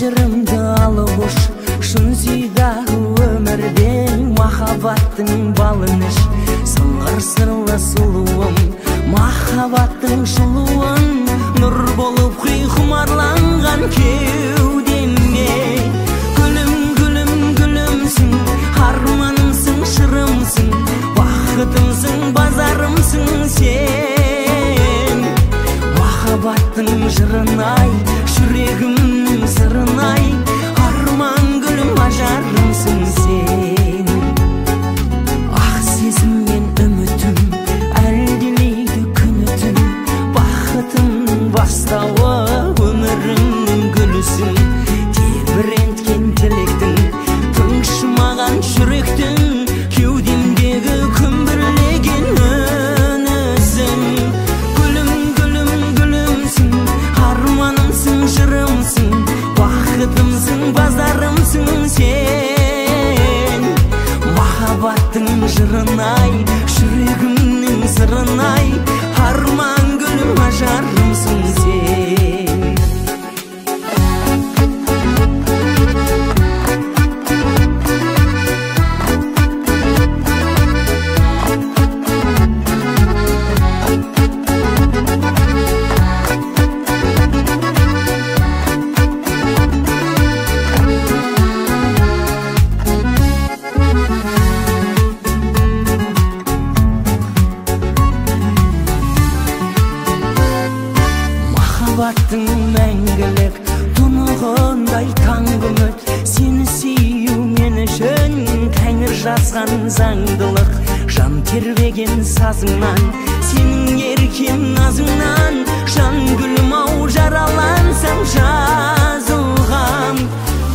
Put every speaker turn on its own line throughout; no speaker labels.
жырымды алып уш, шын сүйдагы өмірде махаббаттың балын іш. Сыңғыр сырлы сұлуым, махаббаттың шылуын, нұр болып құй құмарланған кеудемде. Гүлім, гүлім, гүлімсің, арманымсың, шырымсың, бақытымсың, базарымсың сен. Махаббаттың жырын-ай, жүрегімнің сырын-ай, арман гүлім, ажарымсың сен. Ақ сезім мен үмітім әлдилейді күні-түн, бақытымның бастауы, өмірімнің гүлісің. Тебіренткен тілектің, тыңшымаған жүректің, кеудемдегі күмбірлеген үнісің. Гүлім, гүлім, гүлімсің, арманымсың, жырымсың, бақытымсың, базарымсың сен. Махаббаттың жырын-ай, жүрегімнің сырын-ай, арман гүлім, ажарымсың сен. Махаббаттың мәңгілік тұнығындай таңғы үміт, сені сүю мен үшін Тәңір жазған заңдылық. Жан тербеген сазыңнан, сенің еркем назыңнан, жан гүлім-ау, жаралансам жазылғам.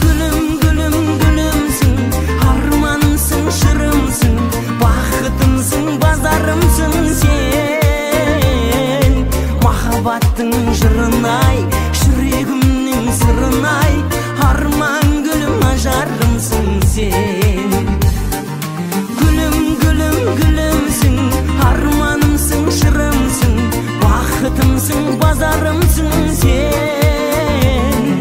Гүлім, гүлім, гүлімсің, арманымсың, шырымсың, бақытымсың, базарымсың сен. Махаббаттың жырын-ай, жүрегімнің сырын-ай, арман гүлім, ажарымсың сен. Гүлім, гүлім, гүлімсің, арманымсың, шырымсың, бақытымсың, базарымсың сен.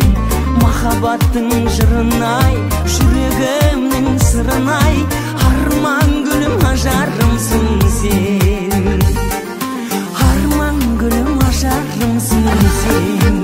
Махаббаттың жырын-ай, жүрегімнің сырын-ай, арман гүлім, ажарымсың сен. Арман гүлім, ажарымсың сен.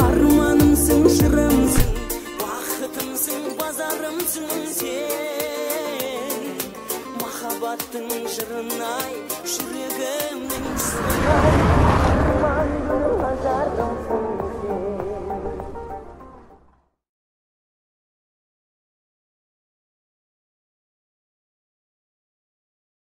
Арманымсың, жырымсың, бақытымсың, базарымсың сен. Махаббаттың жырын-ай, жүрегімнің сырын-ай, арман гүлім, ажарымсың.